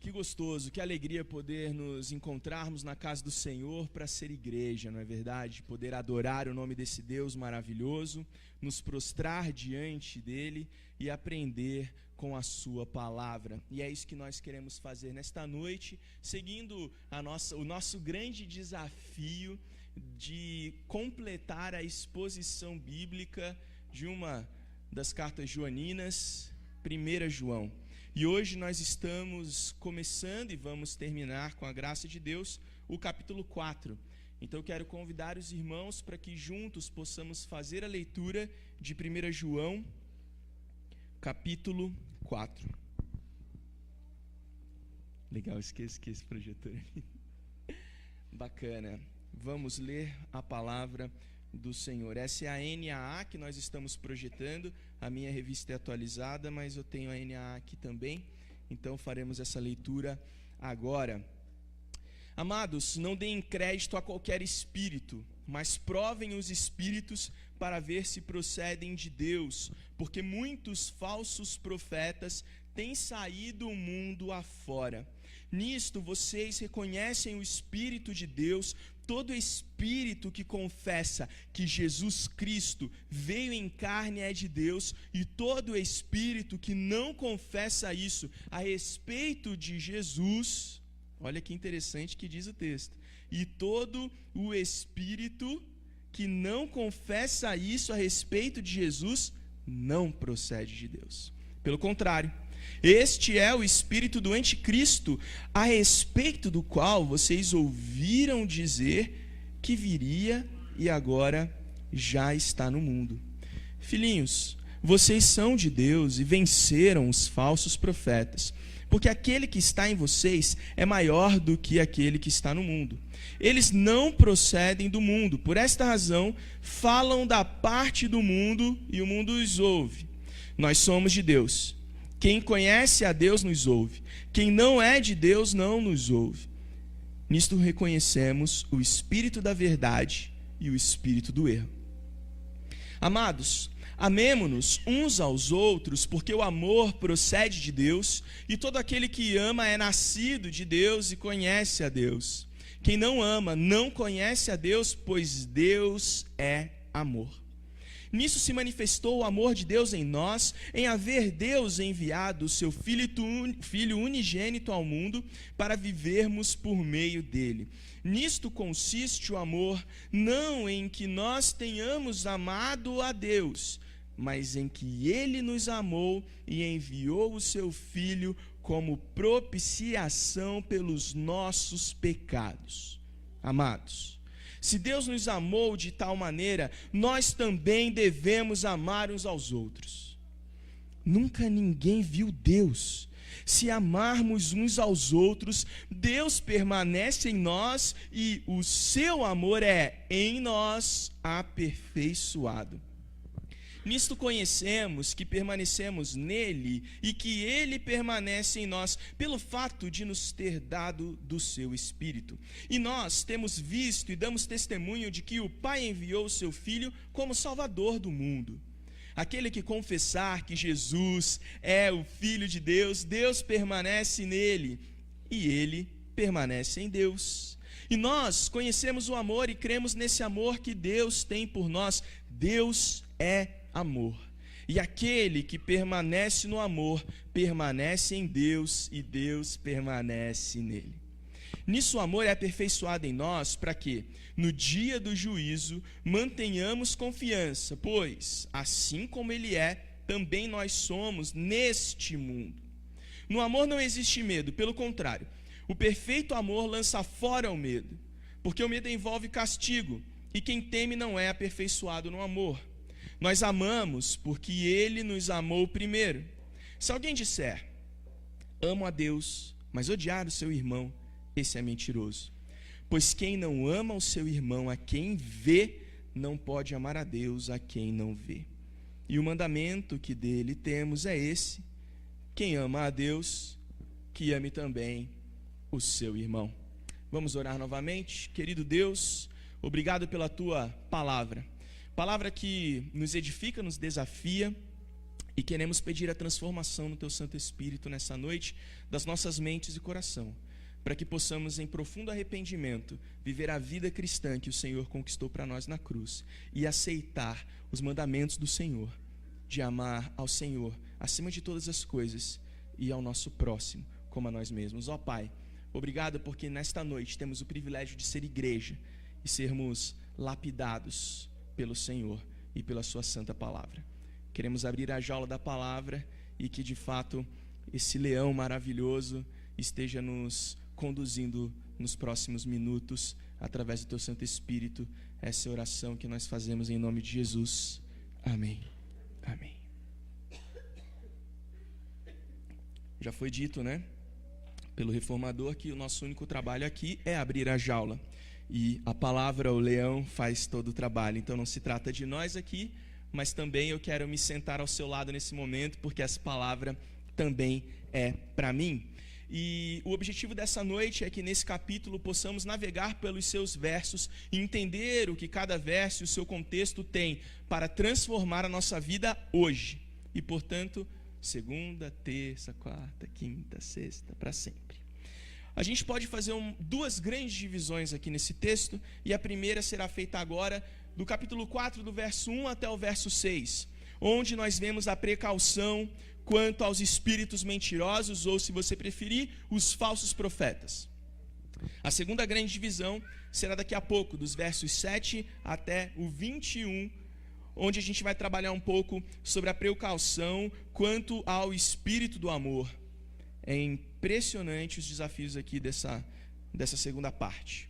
Que gostoso, que alegria poder nos encontrarmos na casa do Senhor para ser igreja, não é verdade? Poder adorar o nome desse Deus maravilhoso, nos prostrar diante dele e aprender com a sua palavra. E é isso que nós queremos fazer nesta noite, seguindo o nosso grande desafio de completar a exposição bíblica de uma das cartas joaninas, 1 João. E hoje nós estamos começando e vamos terminar, com a graça de Deus, o capítulo 4. Então eu quero convidar os irmãos para que juntos possamos fazer a leitura de 1 João, capítulo 4. Legal, esqueci esse projetor ali. Bacana. Vamos ler a palavra do Senhor. Essa é a NAA que nós estamos projetando. A minha revista é atualizada, mas eu tenho a NAA aqui também. Então faremos essa leitura agora. Amados, não deem crédito a qualquer espírito, mas provem os espíritos para ver se procedem de Deus, porque muitos falsos profetas têm saído o mundo afora. Nisto vocês reconhecem o Espírito de Deus. Todo espírito que confessa que Jesus Cristo veio em carne é de Deus, e todo espírito que não confessa isso a respeito de Jesus, olha que interessante que diz o texto, e todo o espírito que não confessa isso a respeito de Jesus não procede de Deus. Pelo contrário, este é o espírito do anticristo, a respeito do qual vocês ouviram dizer que viria e agora já está no mundo. Filhinhos, vocês são de Deus e venceram os falsos profetas, porque aquele que está em vocês é maior do que aquele que está no mundo. Eles não procedem do mundo, por esta razão falam da parte do mundo e o mundo os ouve. Nós somos de Deus. Quem conhece a Deus nos ouve. Quem não é de Deus não nos ouve. Nisto reconhecemos o espírito da verdade e o espírito do erro. Amados, amemo-nos uns aos outros, porque o amor procede de Deus, e todo aquele que ama é nascido de Deus e conhece a Deus. Quem não ama não conhece a Deus, pois Deus é amor. Nisso se manifestou o amor de Deus em nós, em haver Deus enviado o seu Filho unigênito ao mundo, para vivermos por meio dele. Nisto consiste o amor, não em que nós tenhamos amado a Deus, mas em que ele nos amou e enviou o seu Filho como propiciação pelos nossos pecados. Amados, se Deus nos amou de tal maneira, nós também devemos amar uns aos outros. Nunca ninguém viu Deus. Se amarmos uns aos outros, Deus permanece em nós e o seu amor é em nós aperfeiçoado. Nisto conhecemos que permanecemos nele e que ele permanece em nós, pelo fato de nos ter dado do seu Espírito. E nós temos visto e damos testemunho de que o Pai enviou o seu Filho como Salvador do mundo. Aquele que confessar que Jesus é o Filho de Deus, Deus permanece nele e ele permanece em Deus. E nós conhecemos o amor e cremos nesse amor que Deus tem por nós. Deus é amor. E aquele que permanece no amor, permanece em Deus e Deus permanece nele. Nisso o amor é aperfeiçoado em nós, para que, no dia do juízo, mantenhamos confiança, pois, assim como ele é, também nós somos neste mundo. No amor não existe medo, pelo contrário, o perfeito amor lança fora o medo, porque o medo envolve castigo, e quem teme não é aperfeiçoado no amor. Nós amamos porque ele nos amou primeiro. Se alguém disser, amo a Deus, mas odiar o seu irmão, esse é mentiroso. Pois quem não ama o seu irmão a quem vê, não pode amar a Deus a quem não vê. E o mandamento que dele temos é esse: quem ama a Deus, que ame também o seu irmão. Vamos orar novamente. Querido Deus, obrigado pela tua palavra. Palavra que nos edifica, nos desafia E queremos pedir a transformação no Teu Santo Espírito nessa noite, das nossas mentes e coração, para que possamos, em profundo arrependimento, viver a vida cristã que o Senhor conquistou para nós na cruz e aceitar os mandamentos do Senhor, de amar ao Senhor acima de todas as coisas e ao nosso próximo como a nós mesmos. Ó Pai, obrigado porque nesta noite temos o privilégio de ser igreja e sermos lapidados pelo Senhor e pela Sua santa palavra. Queremos abrir a jaula da palavra e que de fato esse leão maravilhoso esteja nos conduzindo nos próximos minutos através do Teu Santo Espírito. Essa é a oração que nós fazemos em nome de Jesus. Amém. Amém. Já foi dito, né, pelo reformador, que o nosso único trabalho aqui é abrir a jaula. E a palavra, o leão, faz todo o trabalho. Então não se trata de nós aqui, mas também eu quero me sentar ao seu lado nesse momento, porque essa palavra também é para mim. E o objetivo dessa noite é que nesse capítulo possamos navegar pelos seus versos e entender o que cada verso e o seu contexto tem para transformar a nossa vida hoje. E, portanto, segunda, terça, quarta, quinta, sexta, para sempre. A gente pode fazer duas grandes divisões aqui nesse texto, e a primeira será feita agora do capítulo 4, do verso 1 até o verso 6, onde nós vemos a precaução quanto aos espíritos mentirosos, ou, se você preferir, os falsos profetas. A segunda grande divisão será daqui a pouco, dos versos 7 até o 21, onde a gente vai trabalhar um pouco sobre a precaução quanto ao espírito do amor. É impressionante os desafios aqui dessa segunda parte.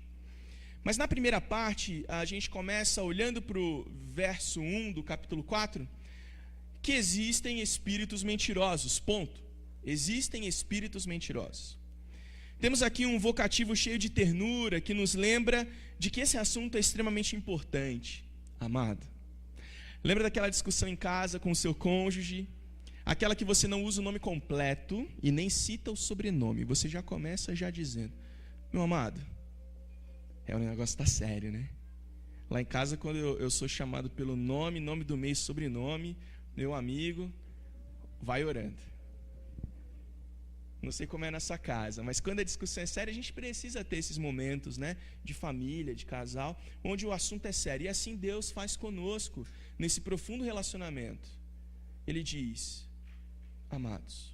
Mas na primeira parte, a gente começa olhando para o verso 1 do capítulo 4, que existem espíritos mentirosos, ponto. Existem espíritos mentirosos. Temos aqui um vocativo cheio de ternura, que nos lembra de que esse assunto é extremamente importante. Amado, lembra daquela discussão em casa com o seu cônjuge, aquela que você não usa o nome completo e nem cita o sobrenome, você já começa já dizendo: meu amado, o negócio está sério, né? Lá em casa, quando eu sou chamado pelo nome do mês, sobrenome, meu amigo, vai orando. Não sei como é nessa casa, mas quando a discussão é séria, a gente precisa ter esses momentos, né, de família, de casal, onde o assunto é sério. E assim Deus faz conosco, nesse profundo relacionamento. Ele diz: amados.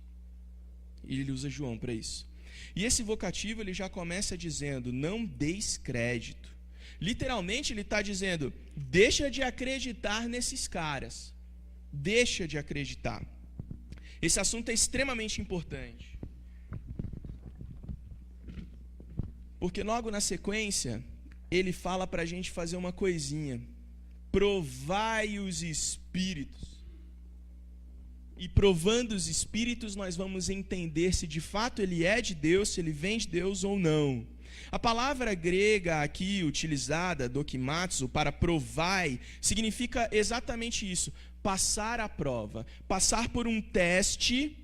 E ele usa João para isso. E esse vocativo ele já começa dizendo: não deis crédito. Literalmente ele está dizendo: deixa de acreditar nesses caras. Deixa de acreditar. Esse assunto é extremamente importante. Porque logo na sequência, ele fala para a gente fazer uma coisinha. Provai os espíritos. E provando os espíritos, nós vamos entender se de fato ele é de Deus, se ele vem de Deus ou não. A palavra grega aqui utilizada, dokimatsu, para provai, significa exatamente isso: passar a prova, passar por um teste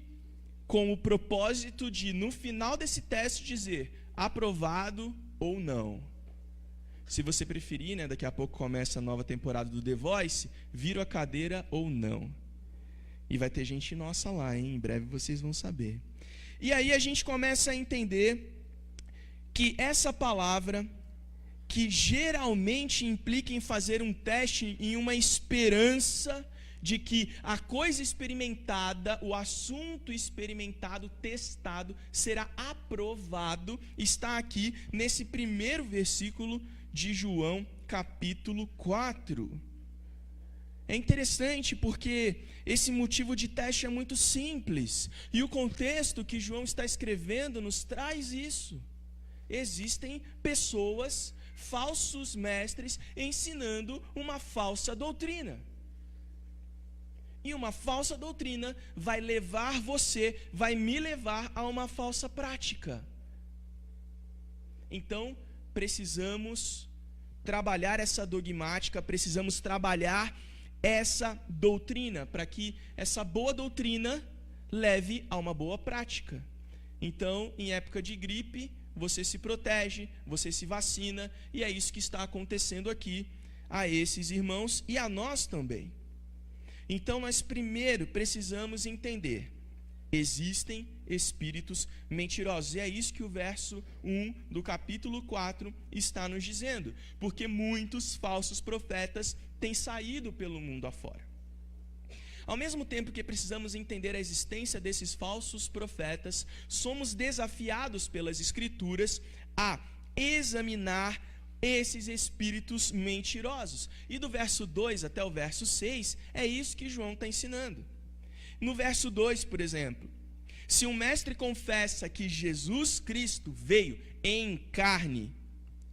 com o propósito de, no final desse teste, dizer aprovado ou não. Se você preferir, né, daqui a pouco começa a nova temporada do The Voice, viro a cadeira ou não. E vai ter gente nossa lá, hein? Em breve vocês vão saber. E aí a gente começa a entender que essa palavra, que geralmente implica em fazer um teste, em uma esperança de que a coisa experimentada, o assunto experimentado, testado, será aprovado, está aqui nesse primeiro versículo de João, capítulo 4. É interessante porque esse motivo de teste é muito simples, e o contexto que João está escrevendo nos traz isso. Existem pessoas, falsos mestres, ensinando uma falsa doutrina. E uma falsa doutrina vai levar você, vai me levar a uma falsa prática. Então, precisamos trabalhar essa dogmática, precisamos trabalhar essa doutrina, para que essa boa doutrina leve a uma boa prática. Então, em época de gripe, você se protege, você se vacina, e é isso que está acontecendo aqui a esses irmãos e a nós também. Então nós primeiro precisamos entender: existem espíritos mentirosos. E é isso que o verso 1 do capítulo 4 está nos dizendo. Porque muitos falsos profetas têm saído pelo mundo afora. Ao mesmo tempo que precisamos entender a existência desses falsos profetas, somos desafiados pelas Escrituras a examinar esses espíritos mentirosos. E do verso 2 até o verso 6, é isso que João está ensinando. No verso 2, por exemplo: se um mestre confessa que Jesus Cristo veio em carne,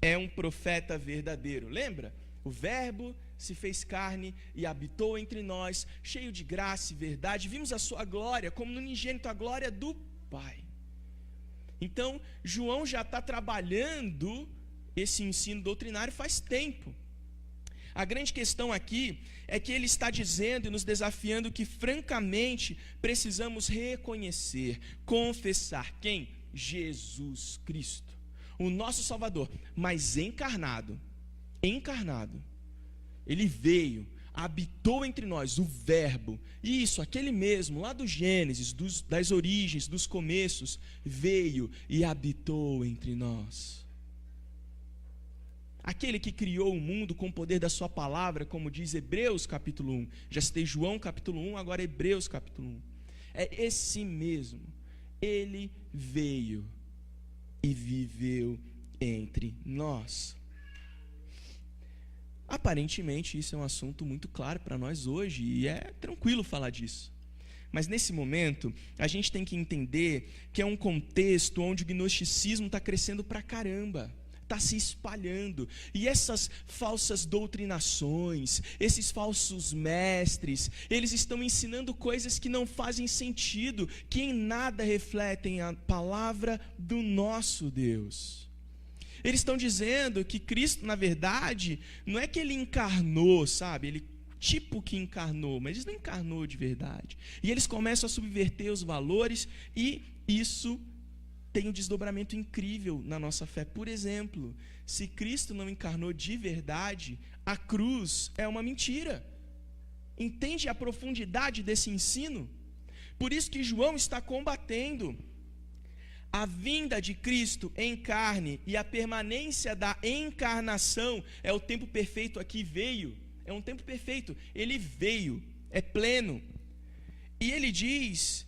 é um profeta verdadeiro. Lembra? O Verbo se fez carne e habitou entre nós, cheio de graça e verdade. Vimos a sua glória como no unigênito, a glória do Pai. Então, João já está trabalhando esse ensino doutrinário faz tempo. A grande questão aqui é que ele está dizendo e nos desafiando que, francamente, precisamos reconhecer, confessar quem? Jesus Cristo, o nosso Salvador, mas encarnado. Ele veio, habitou entre nós, o Verbo. Isso, aquele mesmo, lá do Gênesis, das origens, dos começos, veio e habitou entre nós. Aquele que criou o mundo com o poder da sua palavra, como diz Hebreus capítulo 1. Já citei João capítulo 1, agora Hebreus capítulo 1. É esse mesmo. Ele veio e viveu entre nós. Aparentemente isso é um assunto muito claro para nós hoje e é tranquilo falar disso. Mas nesse momento a gente tem que entender que é um contexto onde o gnosticismo está crescendo pra caramba, está se espalhando, e essas falsas doutrinações, esses falsos mestres, eles estão ensinando coisas que não fazem sentido, que em nada refletem a palavra do nosso Deus. Eles estão dizendo que Cristo, na verdade, não é que ele encarnou, sabe? Ele tipo que encarnou, mas ele não encarnou de verdade. E eles começam a subverter os valores, e isso tem um desdobramento incrível na nossa fé. Por exemplo, se Cristo não encarnou de verdade, a cruz é uma mentira. Entende a profundidade desse ensino? Por isso que João está combatendo a vinda de Cristo em carne e a permanência da encarnação. É o tempo perfeito aqui, veio. É um tempo perfeito. Ele veio, é pleno. E ele diz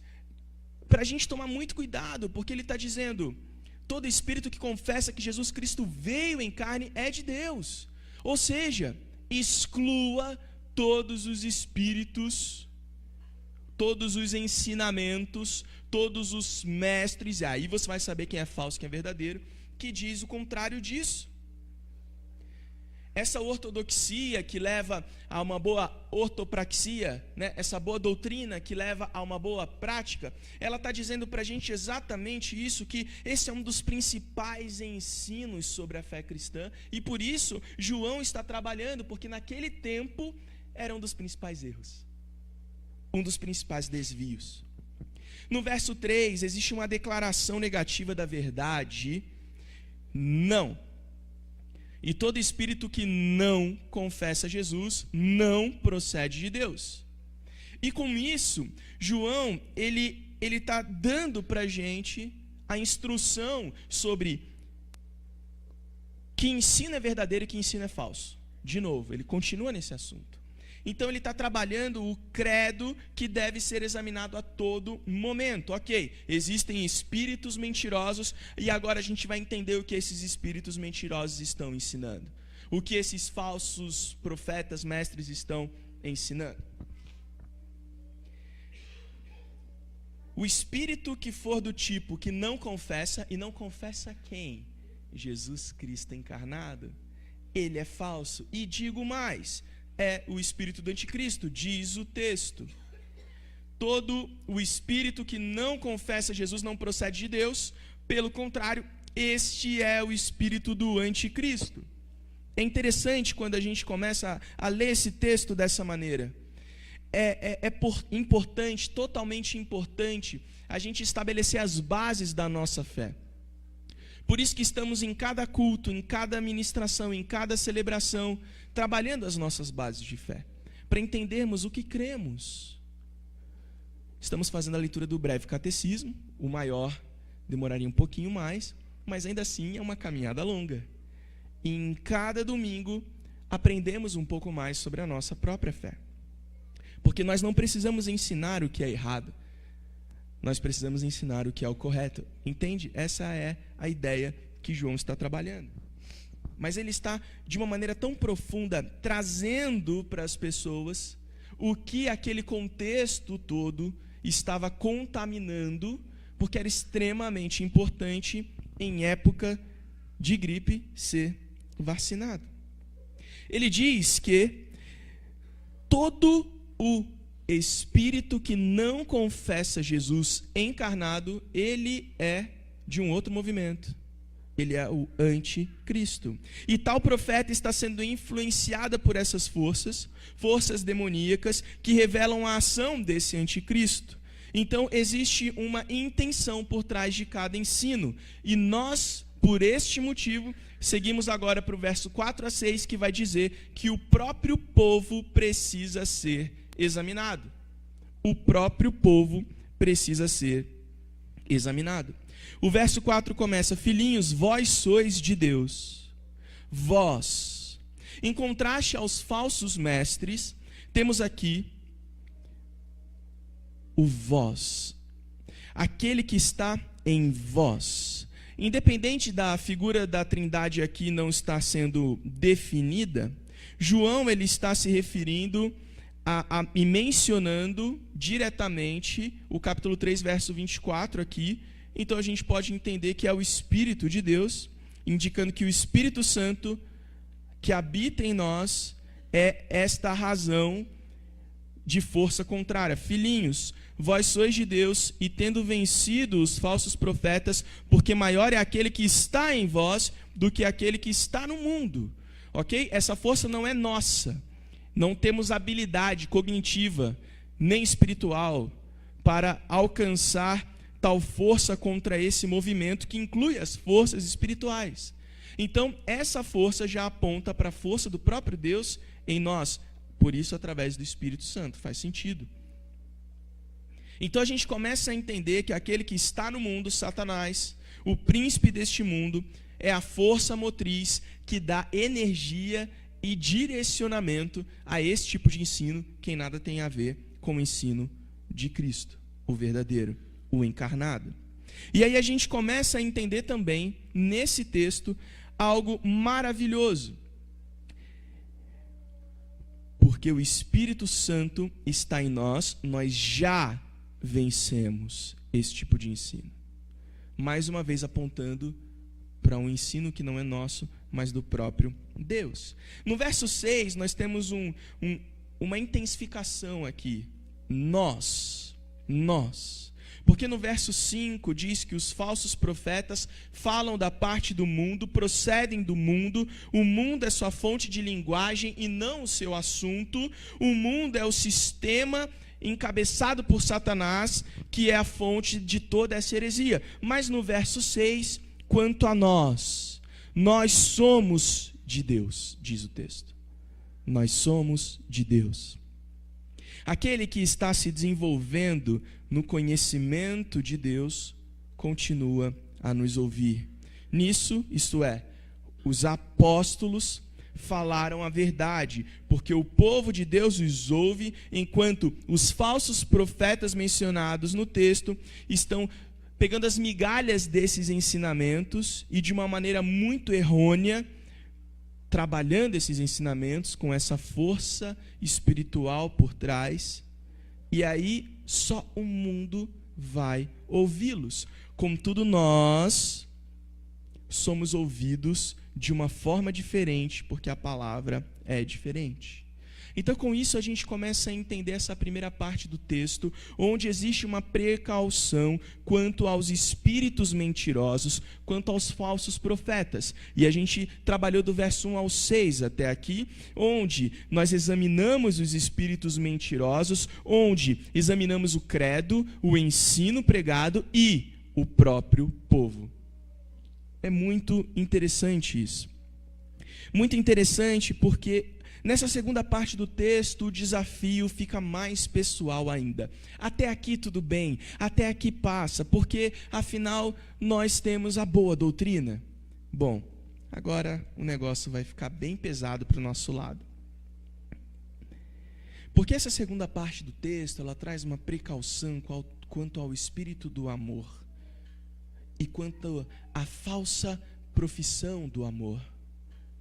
para a gente tomar muito cuidado, porque ele está dizendo: todo espírito que confessa que Jesus Cristo veio em carne é de Deus. Ou seja, exclua todos os espíritos, todos os ensinamentos, todos os mestres, e aí você vai saber quem é falso e quem é verdadeiro, que diz o contrário disso. Essa ortodoxia que leva a uma boa ortopraxia, né? Essa boa doutrina que leva a uma boa prática, ela está dizendo para a gente exatamente isso, que esse é um dos principais ensinos sobre a fé cristã, e por isso João está trabalhando, porque naquele tempo era um dos principais erros, um dos principais desvios. No verso 3, existe uma declaração negativa da verdade: não. E todo espírito que não confessa Jesus não procede de Deus. E com isso, João, ele está dando para a gente a instrução sobre que ensino é verdadeiro e que ensino é falso. De novo, ele continua nesse assunto. Então ele está trabalhando o credo que deve ser examinado a todo momento. Ok, existem espíritos mentirosos, e agora a gente vai entender o que esses espíritos mentirosos estão ensinando. O que esses falsos profetas, mestres estão ensinando. O espírito que for do tipo que não confessa, e não confessa quem? Jesus Cristo encarnado. Ele é falso. E digo mais, é o espírito do anticristo, diz o texto. Todo o espírito que não confessa Jesus não procede de Deus, pelo contrário, este é o espírito do anticristo. É interessante quando a gente começa a ler esse texto dessa maneira. Importante, totalmente importante, a gente estabelecer as bases da nossa fé. Por isso que estamos em cada culto, em cada ministração, em cada celebração, trabalhando as nossas bases de fé. para entendermos o que cremos. Estamos fazendo a leitura do breve catecismo, o maior demoraria um pouquinho mais, mas ainda assim é uma caminhada longa. E em cada domingo aprendemos um pouco mais sobre a nossa própria fé. Porque nós não precisamos ensinar o que é errado, nós precisamos ensinar o que é o correto. Entende? Essa é a ideia que João está trabalhando. Mas ele está, de uma maneira tão profunda, trazendo para as pessoas o que aquele contexto todo estava contaminando, porque era extremamente importante, em época de gripe, ser vacinado. Ele diz que todo o espírito que não confessa Jesus encarnado, ele é de um outro movimento. Ele é o anticristo. E tal profeta está sendo influenciada por essas forças demoníacas, que revelam a ação desse anticristo. Então, existe uma intenção por trás de cada ensino. E nós, por este motivo, seguimos agora para o verso 4 a 6, que vai dizer que o próprio povo precisa ser examinado. O próprio povo precisa ser examinado. O verso 4 começa: filhinhos, vós sois de Deus. Vós. Em contraste aos falsos mestres, temos aqui o vós. Aquele que está em vós. Independente da figura da Trindade aqui não estar sendo definida, João ele está se referindo e mencionando diretamente o capítulo 3, verso 24 aqui. Então a gente pode entender que é o Espírito de Deus, indicando que o Espírito Santo que habita em nós é esta razão de força contrária. Filhinhos, vós sois de Deus, e tendo vencido os falsos profetas, porque maior é aquele que está em vós do que aquele que está no mundo. Ok? Essa força não é nossa. Não temos habilidade cognitiva, nem espiritual, para alcançar tal força contra esse movimento que inclui as forças espirituais. Então, essa força já aponta para a força do próprio Deus em nós. Por isso, através do Espírito Santo. Faz sentido. Então, a gente começa a entender que aquele que está no mundo, Satanás, o príncipe deste mundo, é a força motriz que dá energia e direcionamento a esse tipo de ensino, que nada tem a ver com o ensino de Cristo, o verdadeiro, o encarnado. E aí a gente começa a entender também, nesse texto, algo maravilhoso. Porque o Espírito Santo está em nós, nós já vencemos esse tipo de ensino. Mais uma vez apontando para um ensino que não é nosso, mas do próprio Deus. No verso 6, nós temos uma intensificação aqui. Nós. Porque no verso 5 diz que os falsos profetas falam da parte do mundo, procedem do mundo, o mundo é sua fonte de linguagem e não o seu assunto, o mundo é o sistema encabeçado por Satanás, que é a fonte de toda essa heresia. Mas no verso 6, quanto a nós somos de Deus, diz o texto. Nós somos de Deus. Aquele que está se desenvolvendo no conhecimento de Deus continua a nos ouvir. Nisso, isto é, os apóstolos falaram a verdade, porque o povo de Deus os ouve, enquanto os falsos profetas mencionados no texto estão pegando as migalhas desses ensinamentos e de uma maneira muito errônea, trabalhando esses ensinamentos com essa força espiritual por trás, e aí só o mundo vai ouvi-los. Contudo, nós somos ouvidos de uma forma diferente, porque a palavra é diferente. Então, com isso, a gente começa a entender essa primeira parte do texto, onde existe uma precaução quanto aos espíritos mentirosos, quanto aos falsos profetas. E a gente trabalhou do verso 1 ao 6 até aqui, onde nós examinamos os espíritos mentirosos, onde examinamos o credo, o ensino pregado e o próprio povo. É muito interessante isso. Muito interessante porque Nessa segunda parte do texto, o desafio fica mais pessoal ainda. Até aqui tudo bem, até aqui passa, porque afinal nós temos a boa doutrina. Bom, agora o negócio vai ficar bem pesado para o nosso lado. Porque essa segunda parte do texto, ela traz uma precaução quanto ao espírito do amor e quanto à falsa profissão do amor,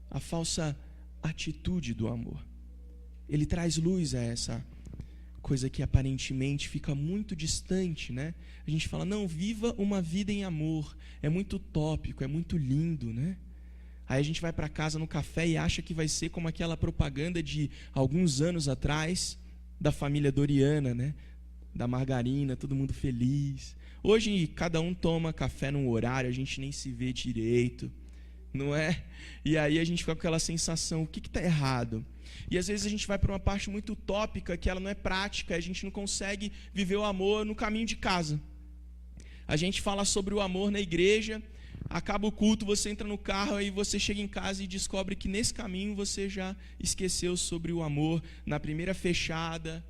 a falsa atitude do amor. Ele traz luz a essa coisa que aparentemente fica muito distante, né? A gente fala, não, viva uma vida em amor. É muito utópico, é muito lindo, né? Aí a gente vai para casa no café e acha que vai ser como aquela propaganda de alguns anos atrás, da família Doriana, né? Da margarina, todo mundo feliz. Hoje cada um toma café num horário, a gente nem se vê direito, não é? E aí a gente fica com aquela sensação, o que está errado? E às vezes a gente vai para uma parte muito utópica, que ela não é prática, a gente não consegue viver o amor no caminho de casa. A gente fala sobre o amor na igreja, acaba o culto, você entra no carro, aí você chega em casa e descobre que nesse caminho você já esqueceu sobre o amor, na primeira fechada,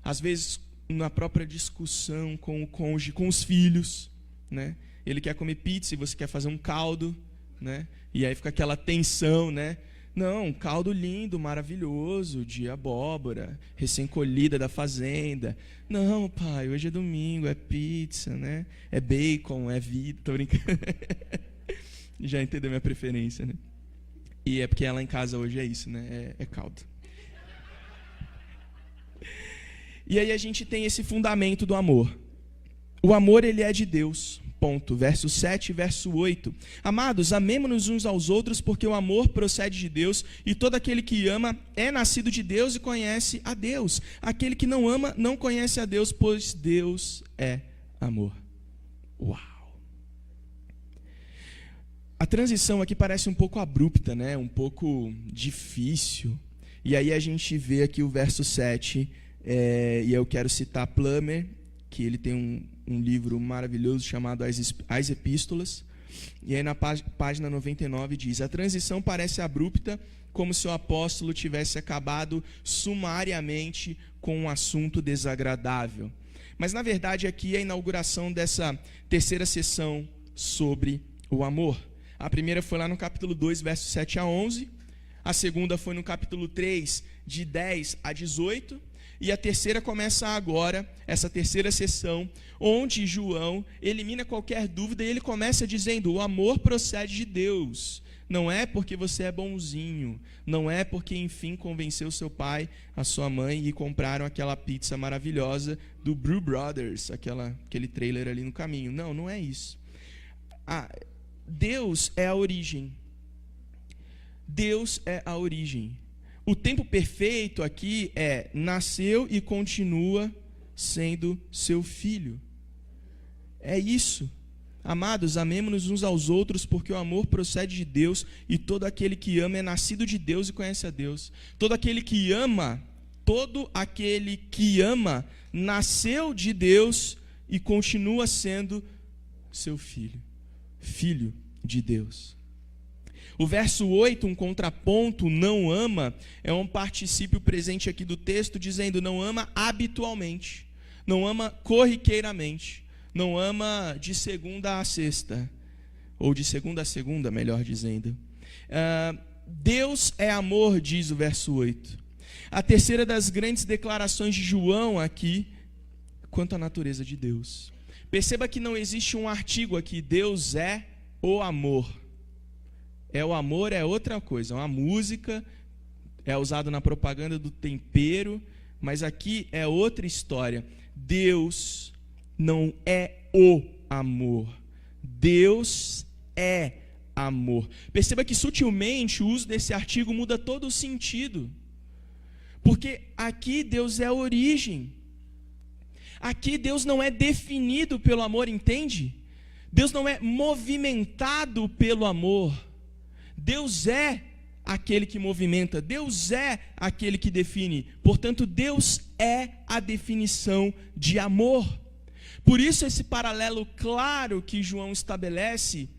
às vezes na própria discussão com o cônjuge, com os filhos, né? Ele quer comer pizza e você quer fazer um caldo, né? E aí fica aquela tensão, né? Não, um caldo lindo, maravilhoso, de abóbora, recém-colhida da fazenda. Não, pai, hoje é domingo, é pizza, né? É bacon, é vida. Tô brincando. Já entendeu minha preferência, né? E é porque lá em casa hoje é isso, né? É caldo. E aí a gente tem esse fundamento do amor. O amor, ele é de Deus. Ponto. Verso 7 e verso 8. Amados, amemo-nos uns aos outros, porque o amor procede de Deus, e todo aquele que ama é nascido de Deus e conhece a Deus. Aquele que não ama não conhece a Deus, pois Deus é amor. Uau! A transição aqui parece um pouco abrupta, né? Um pouco difícil. E aí a gente vê aqui o verso 7, e eu quero citar Plummer, que ele tem um livro maravilhoso chamado As Epístolas, e aí na página 99 diz: a transição parece abrupta, como se o apóstolo tivesse acabado sumariamente com um assunto desagradável. Mas na verdade aqui é a inauguração dessa terceira sessão sobre o amor. A primeira foi lá no capítulo 2, versos 7 a 11, a segunda foi no capítulo 3, de 10 a 18, e a terceira começa agora, essa terceira sessão, onde João elimina qualquer dúvida e ele começa dizendo: o amor procede de Deus. Não é porque você é bonzinho, não é porque, enfim, convenceu seu pai, a sua mãe e compraram aquela pizza maravilhosa do Brew Brothers, aquele trailer ali no caminho. Não, não é isso. Deus é a origem. Deus é a origem. O tempo perfeito aqui é nasceu e continua sendo seu filho. É isso. Amados, amemo-nos uns aos outros, porque o amor procede de Deus, e todo aquele que ama é nascido de Deus e conhece a Deus. Todo aquele que ama nasceu de Deus e continua sendo seu filho. Filho de Deus. O verso 8, um contraponto, não ama, é um particípio presente aqui do texto, dizendo não ama habitualmente, não ama corriqueiramente, não ama de segunda a sexta, ou de segunda a segunda, melhor dizendo. Deus é amor, diz o verso 8. A terceira das grandes declarações de João aqui, quanto à natureza de Deus. Perceba que não existe um artigo aqui, Deus é o amor. O amor é outra coisa, uma música, é usado na propaganda do tempero, mas aqui é outra história. Deus não é o amor, Deus é amor. Perceba que sutilmente o uso desse artigo muda todo o sentido, porque aqui Deus é a origem, aqui Deus não é definido pelo amor, entende? Deus não é movimentado pelo amor. Deus é aquele que movimenta, Deus é aquele que define. Portanto, Deus é a definição de amor. Por isso esse paralelo claro que João estabelece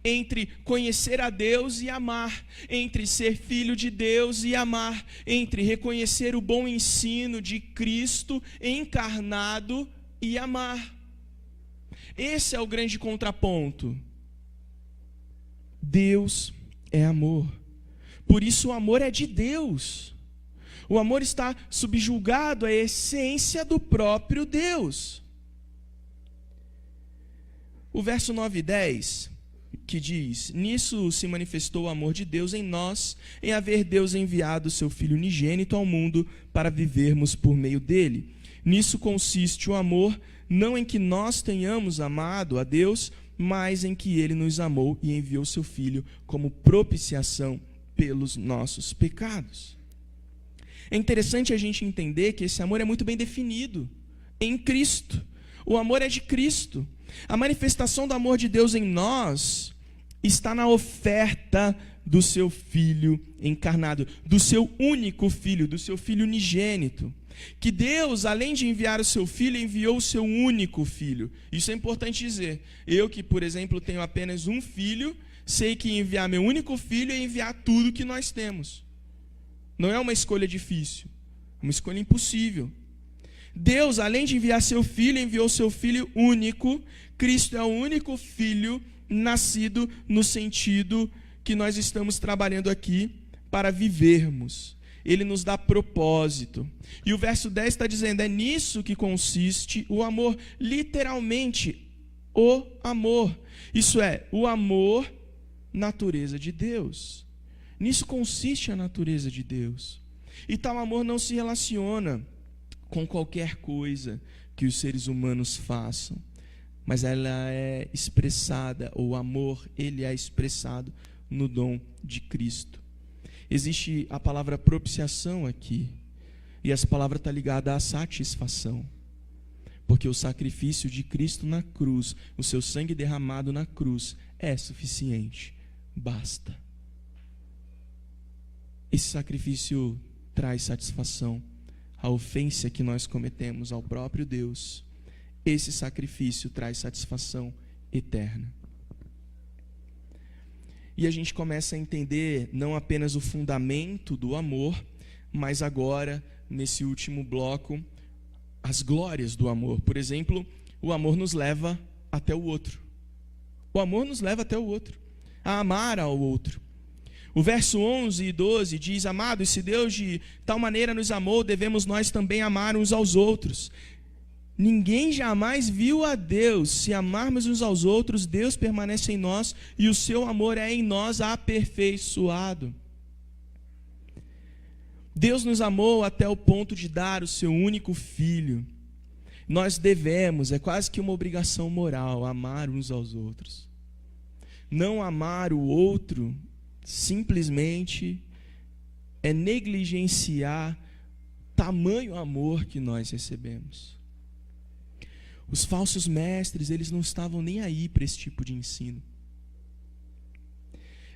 entre conhecer a Deus e amar, entre ser filho de Deus e amar, entre reconhecer o bom ensino de Cristo encarnado e amar. Esse é o grande contraponto. Deus é amor. Por isso o amor é de Deus. O amor está subjugado à essência do próprio Deus. O verso 9 e 10, que diz: nisso se manifestou o amor de Deus em nós, em haver Deus enviado o seu Filho unigênito ao mundo para vivermos por meio dele. Nisso consiste o amor, não em que nós tenhamos amado a Deus, mas em que ele nos amou e enviou seu Filho como propiciação pelos nossos pecados. É interessante a gente entender que esse amor é muito bem definido em Cristo. O amor é de Cristo. A manifestação do amor de Deus em nós está na oferta do seu Filho encarnado, do seu único Filho, do seu Filho unigênito. Que Deus, além de enviar o seu Filho, enviou o seu único Filho. Isso é importante dizer. Eu que, por exemplo, tenho apenas um filho, sei que enviar meu único filho é enviar tudo que nós temos. Não é uma escolha difícil, é uma escolha impossível. Deus, além de enviar seu Filho, enviou seu Filho único. Cristo é o único Filho nascido no sentido que nós estamos trabalhando aqui para vivermos. Ele nos dá propósito. E o verso 10 está dizendo: é nisso que consiste o amor. Literalmente, o amor. Isso é, o amor, natureza de Deus. Nisso consiste a natureza de Deus. E tal amor não se relaciona com qualquer coisa que os seres humanos façam, mas ela é expressada, o amor, ele é expressado no dom de Cristo. Existe a palavra propiciação aqui, e essa palavra está ligada à satisfação, porque o sacrifício de Cristo na cruz, o seu sangue derramado na cruz, é suficiente, basta. Esse sacrifício traz satisfação. A ofensa que nós cometemos ao próprio Deus, esse sacrifício traz satisfação eterna. E a gente começa a entender não apenas o fundamento do amor, mas agora, nesse último bloco, as glórias do amor. Por exemplo, o amor nos leva até o outro. O amor nos leva até o outro, a amar ao outro. O verso 11 e 12 diz: amados, se Deus de tal maneira nos amou, devemos nós também amar uns aos outros. Ninguém jamais viu a Deus. Se amarmos uns aos outros, Deus permanece em nós e o seu amor é em nós aperfeiçoado. Deus nos amou até o ponto de dar o seu único filho. Nós devemos, é quase que uma obrigação moral, amar uns aos outros. Não amar o outro simplesmente é negligenciar tamanho amor que nós recebemos. Os falsos mestres, eles não estavam nem aí para esse tipo de ensino.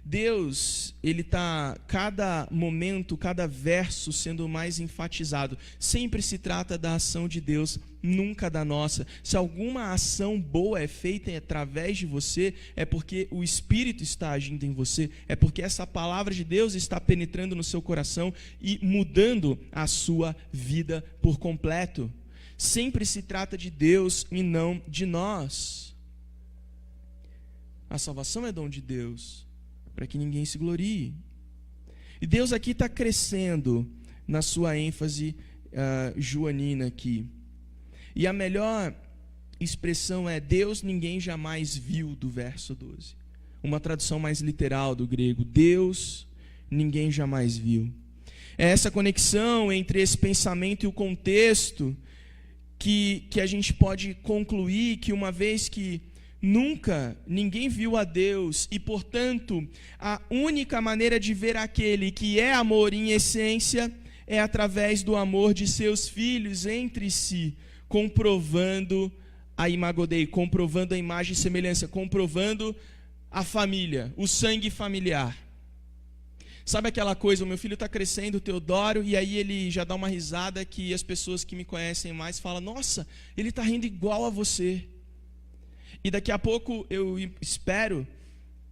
Deus, ele está, cada momento, cada verso sendo mais enfatizado. Sempre se trata da ação de Deus, nunca da nossa. Se alguma ação boa é feita através de você, é porque o Espírito está agindo em você, é porque essa palavra de Deus está penetrando no seu coração e mudando a sua vida por completo. Sempre se trata de Deus e não de nós. A salvação é dom de Deus, para que ninguém se glorie. E Deus aqui está crescendo na sua ênfase joanina aqui. E a melhor expressão é: Deus ninguém jamais viu, do verso 12. Uma tradução mais literal do grego: Deus ninguém jamais viu. É essa conexão entre esse pensamento e o contexto que a gente pode concluir que, uma vez que nunca ninguém viu a Deus e, portanto, a única maneira de ver aquele que é amor em essência é através do amor de seus filhos entre si, comprovando a imago Dei, comprovando a imagem e semelhança, comprovando a família, o sangue familiar. Sabe aquela coisa, o meu filho está crescendo, o Teodoro, e aí ele já dá uma risada que as pessoas que me conhecem mais falam: nossa, ele está rindo igual a você. E daqui a pouco eu espero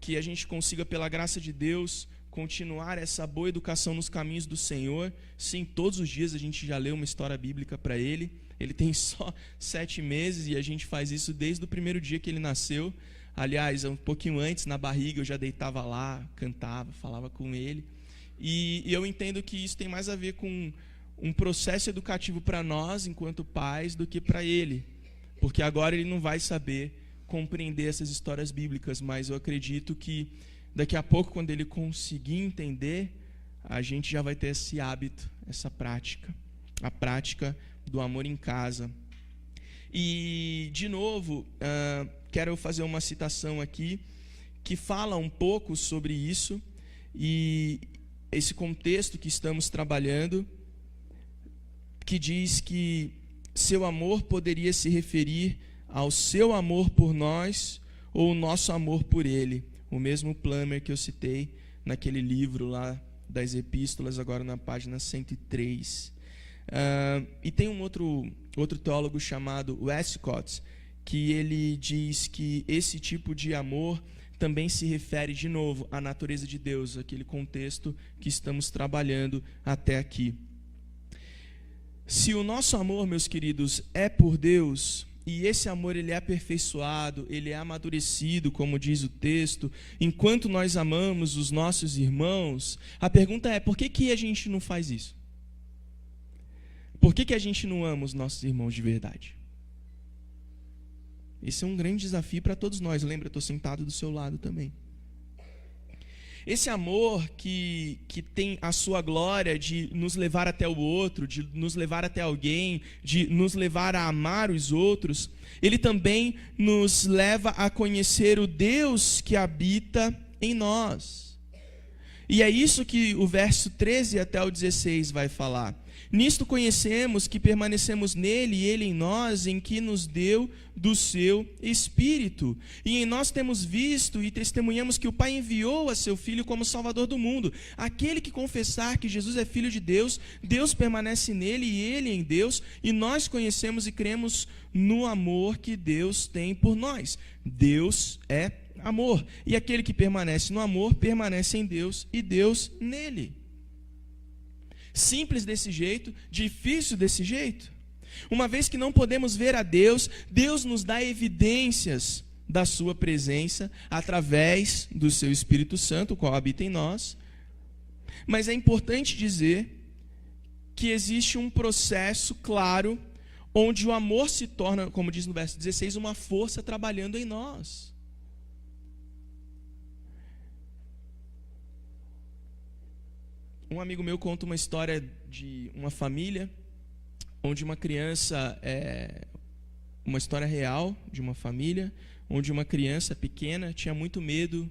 que a gente consiga, pela graça de Deus, continuar essa boa educação nos caminhos do Senhor. Sim, todos os dias a gente já lê uma história bíblica para ele. Ele tem só 7 meses e a gente faz isso desde o primeiro dia que ele nasceu. Aliás, um pouquinho antes, na barriga, eu já deitava lá, cantava, falava com ele. E eu entendo que isso tem mais a ver com um processo educativo para nós, enquanto pais, do que para ele. Porque agora ele não vai saber compreender essas histórias bíblicas, mas eu acredito que daqui a pouco, quando ele conseguir entender, a gente já vai ter esse hábito, essa prática, a prática do amor em casa. E, de novo, quero fazer uma citação aqui que fala um pouco sobre isso e esse contexto que estamos trabalhando, que diz que seu amor poderia se referir ao seu amor por nós ou o nosso amor por ele. O mesmo Plummer que eu citei naquele livro lá das epístolas, agora na página 103. E tem um outro teólogo chamado Westcott, que ele diz que esse tipo de amor também se refere, de novo, à natureza de Deus, aquele contexto que estamos trabalhando até aqui. Se o nosso amor, meus queridos, é por Deus, e esse amor ele é aperfeiçoado, ele é amadurecido, como diz o texto, enquanto nós amamos os nossos irmãos, a pergunta é, por que a gente não faz isso? Por que a gente não ama os nossos irmãos de verdade? Esse é um grande desafio para todos nós. Lembra, eu estou sentado do seu lado também. Esse amor que tem a sua glória de nos levar até o outro, de nos levar até alguém, de nos levar a amar os outros, ele também nos leva a conhecer o Deus que habita em nós. E é isso que o verso 13 até o 16 vai falar. Nisto conhecemos que permanecemos nele e ele em nós, em que nos deu do seu Espírito. E em nós temos visto e testemunhamos que o Pai enviou a seu Filho como Salvador do mundo. Aquele que confessar que Jesus é Filho de Deus, Deus permanece nele e ele em Deus, e nós conhecemos e cremos no amor que Deus tem por nós. Deus é amor. E aquele que permanece no amor, permanece em Deus e Deus nele. Simples desse jeito, difícil desse jeito. Uma vez que não podemos ver a Deus, Deus nos dá evidências da sua presença através do seu Espírito Santo, o qual habita em nós. Mas é importante dizer que existe um processo claro onde o amor se torna, como diz no verso 16, uma força trabalhando em nós. Um amigo meu conta uma história de uma família onde uma criança, uma história real de uma família, onde uma criança pequena tinha muito medo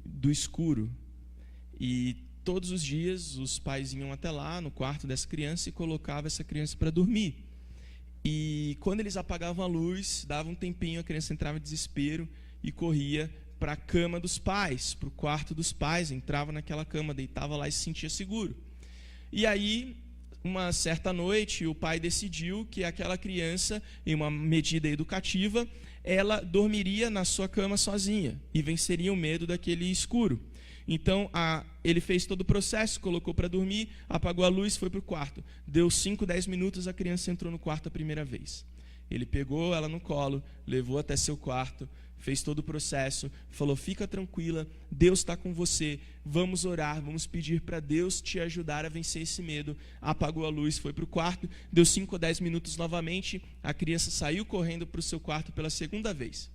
do escuro. E todos os dias os pais iam até lá no quarto dessa criança e colocavam essa criança para dormir. E quando eles apagavam a luz, dava um tempinho, a criança entrava em desespero e corria para a cama dos pais, para o quarto dos pais, entrava naquela cama, deitava lá e se sentia seguro. E aí, uma certa noite, o pai decidiu que aquela criança, em uma medida educativa, ela dormiria na sua cama sozinha e venceria o medo daquele escuro. Então, ele fez todo o processo, colocou para dormir, apagou a luz, foi para o quarto. Deu 5, 10 minutos, a criança entrou no quarto a primeira vez. Ele pegou ela no colo, levou até seu quarto, fez todo o processo, falou, fica tranquila, Deus está com você, vamos orar, vamos pedir para Deus te ajudar a vencer esse medo. Apagou a luz, foi para o quarto, deu 5 ou 10 minutos novamente, a criança saiu correndo para o seu quarto pela segunda vez.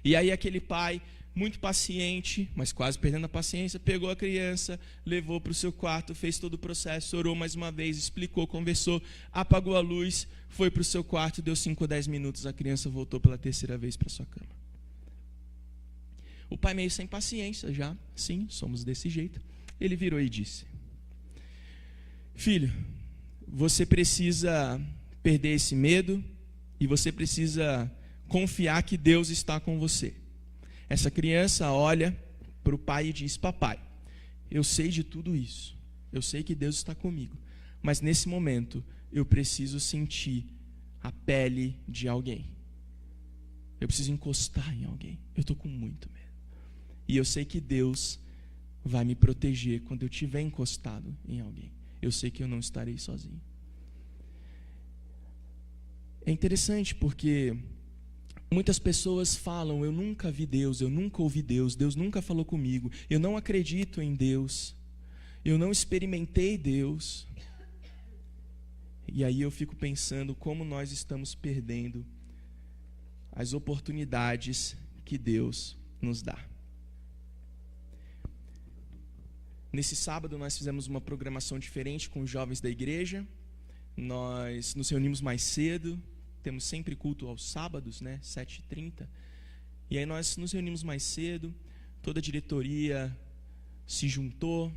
E aí aquele pai, muito paciente, mas quase perdendo a paciência, pegou a criança, levou para o seu quarto, fez todo o processo, orou mais uma vez, explicou, conversou, apagou a luz, foi para o seu quarto, deu 5 ou 10 minutos, a criança voltou pela terceira vez para sua cama. O pai meio sem paciência já, sim, somos desse jeito, ele virou e disse, filho, você precisa perder esse medo e você precisa confiar que Deus está com você. Essa criança olha para o pai e diz, papai, eu sei de tudo isso, eu sei que Deus está comigo, mas nesse momento eu preciso sentir a pele de alguém, eu preciso encostar em alguém, eu estou com muito medo. E eu sei que Deus vai me proteger quando eu estiver encostado em alguém. Eu sei que eu não estarei sozinho. É interessante porque muitas pessoas falam: eu nunca vi Deus, eu nunca ouvi Deus, Deus nunca falou comigo, eu não acredito em Deus, eu não experimentei Deus. E aí eu fico pensando como nós estamos perdendo as oportunidades que Deus nos dá. Nesse sábado nós fizemos uma programação diferente com os jovens da igreja. Nós nos reunimos mais cedo, temos sempre culto aos sábados, 7h30. E aí nós nos reunimos mais cedo, toda a diretoria se juntou,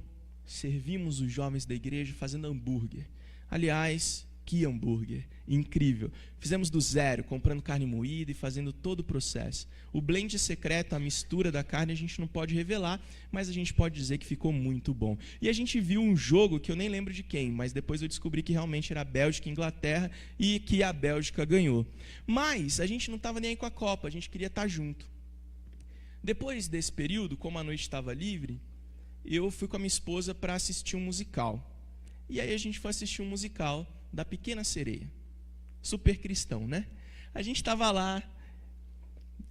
servimos os jovens da igreja fazendo hambúrguer. Aliás, que hambúrguer incrível. Fizemos do zero, comprando carne moída e fazendo todo o processo. O blend secreto, a mistura da carne, a gente não pode revelar, mas a gente pode dizer que ficou muito bom. E a gente viu um jogo que eu nem lembro de quem, mas depois eu descobri que realmente era Bélgica e Inglaterra e que a Bélgica ganhou. Mas a gente não estava nem aí com a Copa, a gente queria estar junto. Depois desse período, como a noite estava livre, eu fui com a minha esposa para assistir um musical. E aí a gente foi assistir um musical da Pequena Sereia. Super cristão, né? A gente estava lá,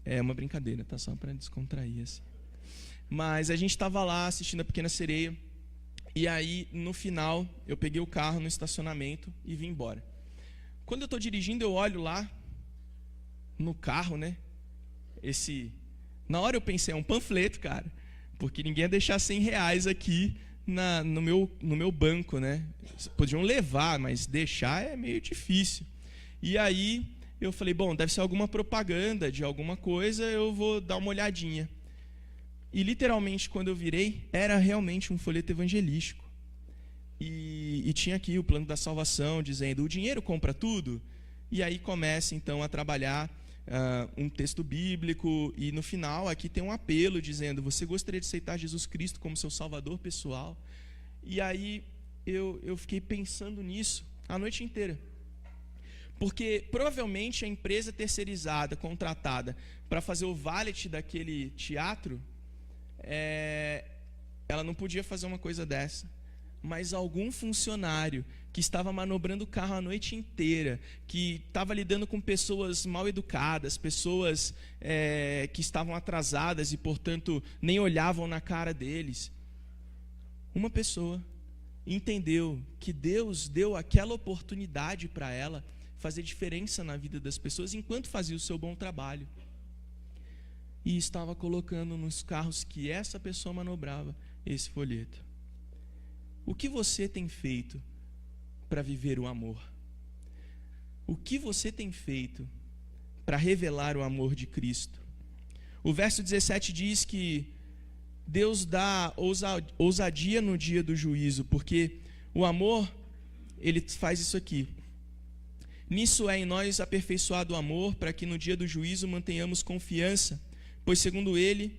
é uma brincadeira, tá? Só para descontrair assim. Mas a gente estava lá assistindo a Pequena Sereia, e aí no final eu peguei o carro no estacionamento e vim embora. Quando eu estou dirigindo, eu olho lá no carro, né? Na hora eu pensei, é um panfleto, cara, porque ninguém ia deixar R$100 aqui no meu banco, né? Podiam levar, mas deixar é meio difícil. E aí eu falei, bom, deve ser alguma propaganda de alguma coisa, eu vou dar uma olhadinha. E literalmente, quando eu virei, era realmente um folheto evangelístico. E tinha aqui o plano da salvação, dizendo, o dinheiro compra tudo. E aí começa então a trabalhar um texto bíblico, e no final aqui tem um apelo dizendo: você gostaria de aceitar Jesus Cristo como seu salvador pessoal? E aí eu fiquei pensando nisso a noite inteira, porque provavelmente a empresa terceirizada, contratada para fazer o valet daquele teatro, ela não podia fazer uma coisa dessa, mas algum funcionário que estava manobrando o carro a noite inteira, que estava lidando com pessoas mal educadas, pessoas que estavam atrasadas e, portanto, nem olhavam na cara deles. Uma pessoa entendeu que Deus deu aquela oportunidade para ela fazer diferença na vida das pessoas enquanto fazia o seu bom trabalho. E estava colocando nos carros que essa pessoa manobrava esse folheto. O que você tem feito para viver o amor? O que você tem feito para revelar o amor de Cristo? O verso 17 diz que Deus dá ousadia no dia do juízo, porque o amor, ele faz isso aqui. Nisso é em nós aperfeiçoado o amor, para que no dia do juízo mantenhamos confiança, pois segundo ele,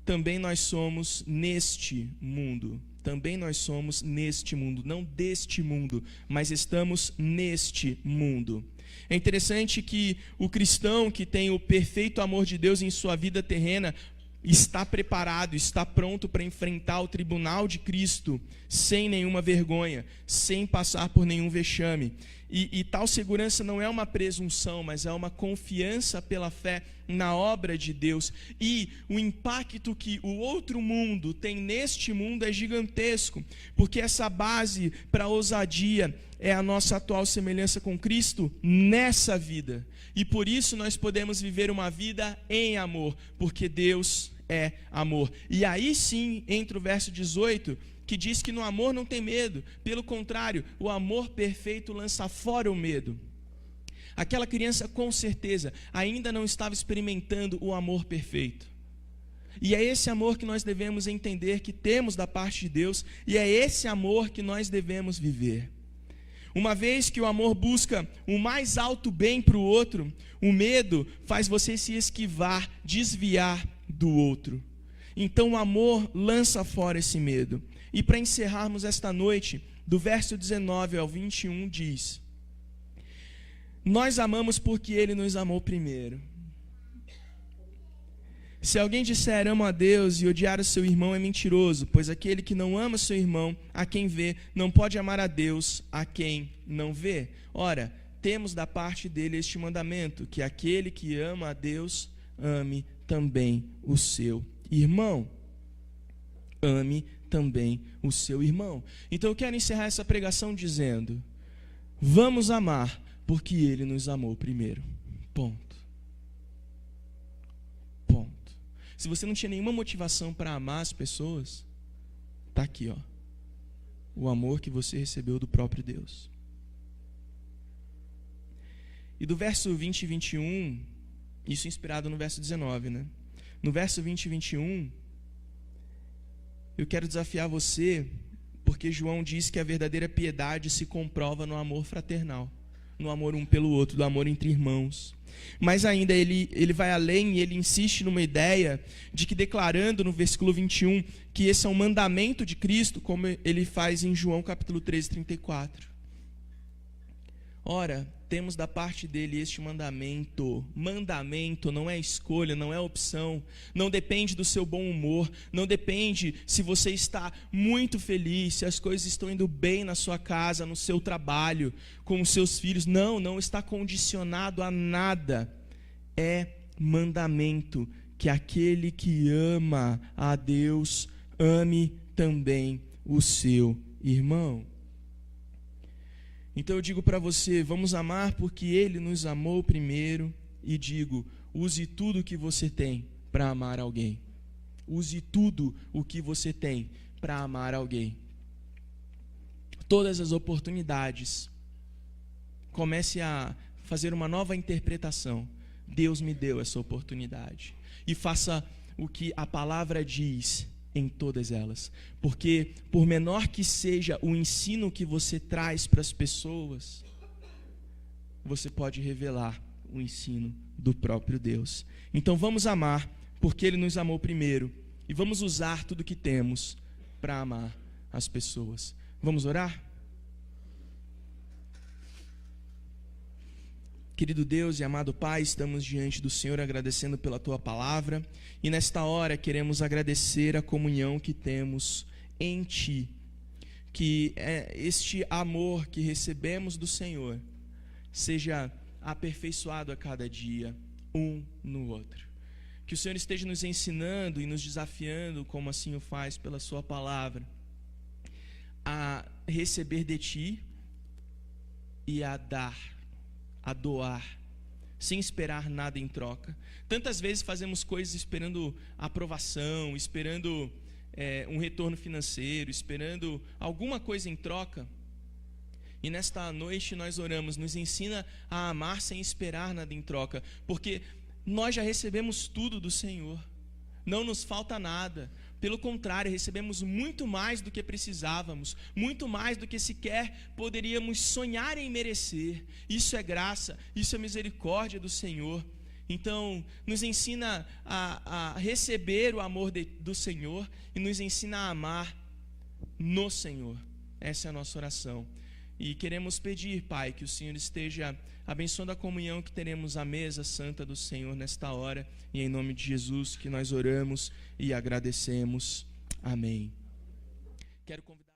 também nós somos neste mundo. Também nós somos neste mundo, não deste mundo, mas estamos neste mundo. É interessante que o cristão que tem o perfeito amor de Deus em sua vida terrena está preparado, está pronto para enfrentar o tribunal de Cristo sem nenhuma vergonha, sem passar por nenhum vexame. E tal segurança não é uma presunção, mas é uma confiança pela fé na obra de Deus. E o impacto que o outro mundo tem neste mundo é gigantesco, porque essa base para a ousadia é a nossa atual semelhança com Cristo nessa vida. E por isso nós podemos viver uma vida em amor, porque Deus é amor. E aí sim entra o verso 18, que diz que no amor não tem medo. Pelo contrário, o amor perfeito lança fora o medo. Aquela criança com certeza ainda não estava experimentando o amor perfeito. E é esse amor que nós devemos entender que temos da parte de Deus, e é esse amor que nós devemos viver. Uma vez que o amor busca o mais alto bem para o outro, o medo faz você se esquivar, desviar do outro. Então o amor lança fora esse medo. E para encerrarmos esta noite, do verso 19 ao 21 diz: nós amamos porque Ele nos amou primeiro. Se alguém disser amo a Deus e odiar o seu irmão é mentiroso, pois aquele que não ama seu irmão, a quem vê, não pode amar a Deus, a quem não vê. Ora, temos da parte dele este mandamento, que aquele que ama a Deus, ame também o seu irmão. Ame também o seu irmão. Então eu quero encerrar essa pregação dizendo: vamos amar, porque ele nos amou primeiro. Ponto. Se você não tinha nenhuma motivação para amar as pessoas, está aqui, ó, o amor que você recebeu do próprio Deus. E do verso 20 e 21, isso inspirado no verso 19, né? No verso 20 e 21, eu quero desafiar você, porque João diz que a verdadeira piedade se comprova no amor fraternal, no amor um pelo outro, do amor entre irmãos. Mas ainda ele vai além e ele insiste numa ideia de que, declarando no versículo 21 que esse é um mandamento de Cristo, como ele faz em João capítulo 13, 34. Ora, temos da parte dele este mandamento. Mandamento não é escolha, não é opção, não depende do seu bom humor, não depende se você está muito feliz, se as coisas estão indo bem na sua casa, no seu trabalho, com os seus filhos. Não está condicionado a nada. É mandamento que aquele que ama a Deus, ame também o seu irmão. Então eu digo para você, vamos amar porque ele nos amou primeiro, e digo, use tudo o que você tem para amar alguém. Use tudo o que você tem para amar alguém. Todas as oportunidades. Comece a fazer uma nova interpretação. Deus me deu essa oportunidade. E faça o que a palavra diz em todas elas, porque por menor que seja o ensino que você traz para as pessoas, você pode revelar o ensino do próprio Deus. Então vamos amar, porque ele nos amou primeiro, e vamos usar tudo que temos para amar as pessoas. Vamos orar? Querido Deus e amado Pai, estamos diante do Senhor agradecendo pela Tua palavra, e nesta hora queremos agradecer a comunhão que temos em Ti, que este amor que recebemos do Senhor seja aperfeiçoado a cada dia, um no outro. Que o Senhor esteja nos ensinando e nos desafiando, como assim o faz pela Sua palavra, a receber de Ti e a dar, a doar, sem esperar nada em troca. Tantas vezes fazemos coisas esperando aprovação, esperando um retorno financeiro, esperando alguma coisa em troca. E nesta noite nós oramos, nos ensina a amar sem esperar nada em troca, porque nós já recebemos tudo do Senhor, não nos falta nada. Pelo contrário, recebemos muito mais do que precisávamos, muito mais do que sequer poderíamos sonhar em merecer. Isso é graça, isso é misericórdia do Senhor. Então, nos ensina a receber o amor do Senhor e nos ensina a amar no Senhor. Essa é a nossa oração. E queremos pedir, Pai, que o Senhor esteja abençoando a comunhão que teremos à mesa santa do Senhor nesta hora. E em nome de Jesus que nós oramos e agradecemos. Amém. Quero convidar